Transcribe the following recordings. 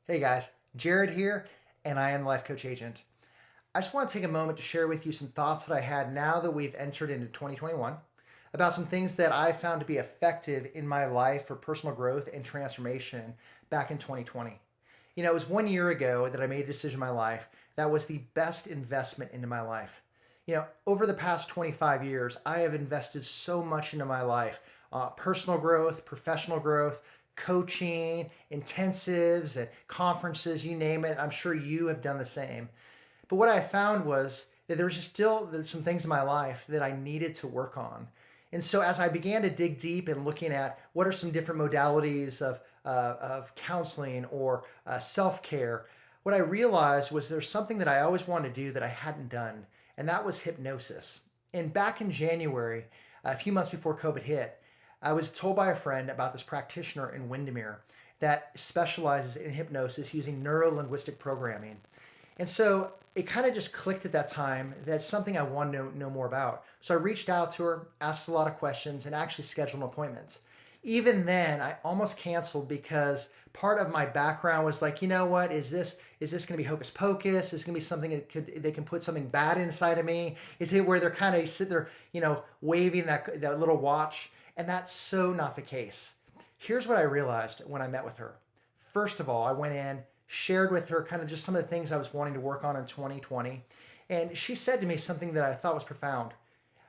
Hey guys, Jared here, and I am the Life Coach Agent. I just want to take a moment to share with you some thoughts that I had now that we've entered into 2021 about some things that I found to be effective in my life for personal growth and transformation back in 2020. It was 1 year ago that I made a decision in my life that was the best investment into my life. Over the past 25 years, I have invested so much into my life, personal growth, professional growth, coaching, intensives, and conferences, you name it. I'm sure you have done the same. But what I found was that there was just still some things in my life that I needed to work on. And so as I began to dig deep and looking at what are some different modalities of counseling or self-care, what I realized was there's something that I always wanted to do that I hadn't done, and that was hypnosis. And back in January, a few months before COVID hit, I was told by a friend about this practitioner in Windermere that specializes in hypnosis using neuro-linguistic programming. And so it kind of just clicked at that time. That's something I wanted to know more about. So I reached out to her, asked a lot of questions, and actually scheduled an appointment. Even then, I almost canceled because part of my background was like, you know what, is this going to be hocus pocus? Is it going to be something that they can put something bad inside of me? Is it where they're kind of sitting there, waving that little watch? And that's so not the case. Here's what I realized when I met with her. First of all, I went in, shared with her kind of just some of the things I was wanting to work on in 2020. And she said to me something that I thought was profound.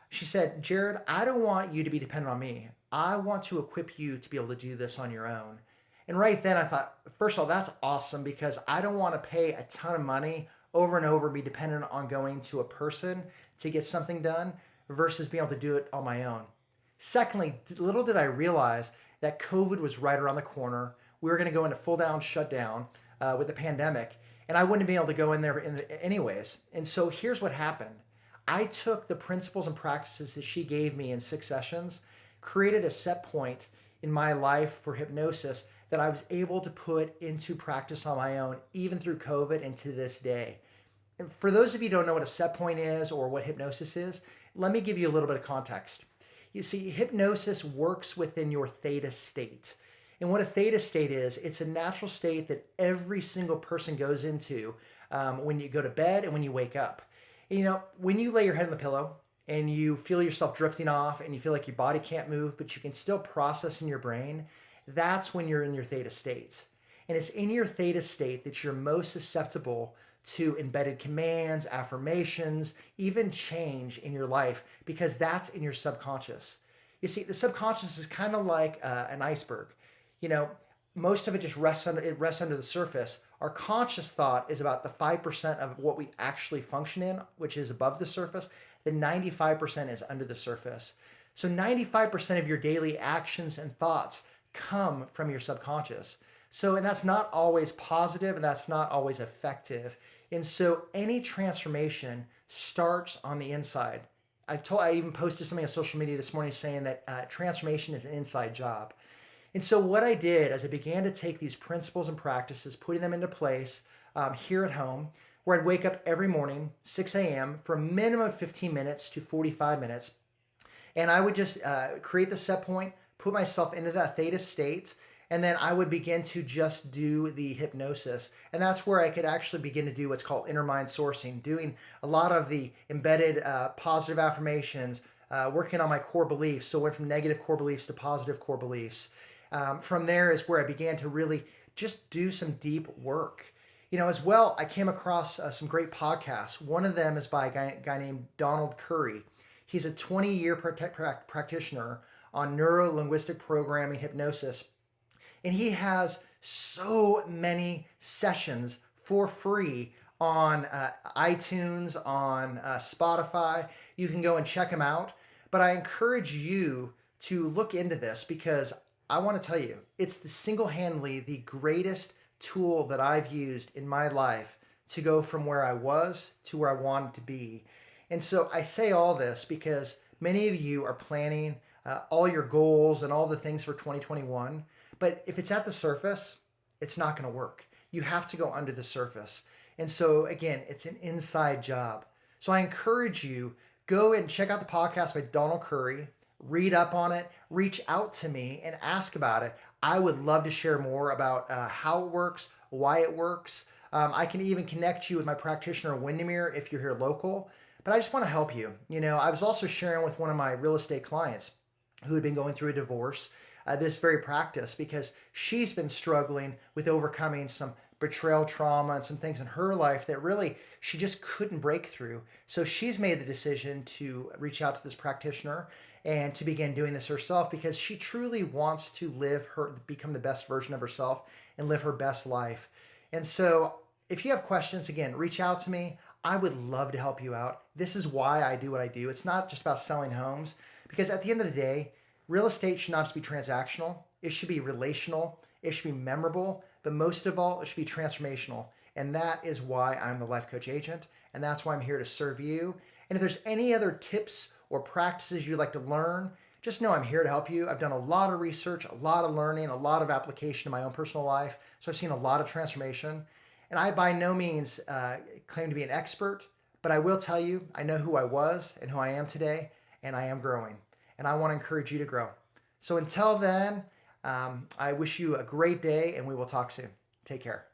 She said, Jared, I don't want you to be dependent on me. I want to equip you to be able to do this on your own. And right then I thought, first of all, that's awesome because I don't want to pay a ton of money over and over, be dependent on going to a person to get something done versus being able to do it on my own. Secondly, little did I realize that COVID was right around the corner. We were going to go into full down shutdown with the pandemic, and I wouldn't be able to go in there anyways. And so here's what happened. I took the principles and practices that she gave me in 6 sessions, created a set point in my life for hypnosis that I was able to put into practice on my own, even through COVID and to this day. And for those of you who don't know what a set point is or what hypnosis is, let me give you a little bit of context. You see, hypnosis works within your theta state. And what a theta state is, it's a natural state that every single person goes into when you go to bed and when you wake up. And, when you lay your head on the pillow and you feel yourself drifting off and you feel like your body can't move, but you can still process in your brain, that's when you're in your theta state. And it's in your theta state that you're most susceptible to embedded commands, affirmations, even change in your life, because that's in your subconscious. You see, the subconscious is kind of like an iceberg. Most of it just rests under the surface. Our conscious thought is about the 5% of what we actually function in, which is above the surface. The 95% is under the surface. So 95% of your daily actions and thoughts come from your subconscious. And that's not always positive and that's not always effective. And so any transformation starts on the inside. I even posted something on social media this morning saying that transformation is an inside job. And so what I did as I began to take these principles and practices, putting them into place here at home, where I'd wake up every morning, 6 a.m., for a minimum of 15 minutes to 45 minutes. And I would just create the set point, put myself into that theta state, and then I would begin to just do the hypnosis. And that's where I could actually begin to do what's called inner mind sourcing, doing a lot of the embedded positive affirmations, working on my core beliefs. So I went from negative core beliefs to positive core beliefs. From there is where I began to really just do some deep work. As well, I came across some great podcasts. One of them is by a guy named Donald Curry. He's a 20-year practitioner on neuro-linguistic programming hypnosis. And he has so many sessions for free on iTunes, on Spotify. You can go and check him out. But I encourage you to look into this because I want to tell you, it's single-handedly the greatest tool that I've used in my life to go from where I was to where I wanted to be. And so I say all this because many of you are planning all your goals and all the things for 2021. But if it's at the surface, it's not going to work. You have to go under the surface. And so again, it's an inside job. So I encourage you, go and check out the podcast by Donald Curry, read up on it, reach out to me and ask about it. I would love to share more about how it works, why it works. I can even connect you with my practitioner, Windermere, if you're here local. But I just want to help you. I was also sharing with one of my real estate clients who had been going through a divorce this very practice because she's been struggling with overcoming some betrayal trauma and some things in her life that really she just couldn't break through. So she's made the decision to reach out to this practitioner and to begin doing this herself because she truly wants to become the best version of herself and live her best life. And so if you have questions, again, reach out to me. I would love to help you out. This is why I do what I do. It's not just about selling homes because at the end of the day, real estate should not just be transactional. It should be relational. It should be memorable. But most of all, it should be transformational. And that is why I'm the life coach agent. And that's why I'm here to serve you. And if there's any other tips or practices you'd like to learn, just know I'm here to help you. I've done a lot of research, a lot of learning, a lot of application in my own personal life. So I've seen a lot of transformation. And I by no means claim to be an expert, but I will tell you, I know who I was and who I am today, and I am growing. And I want to encourage you to grow. So until then, I wish you a great day, and we will talk soon. Take care.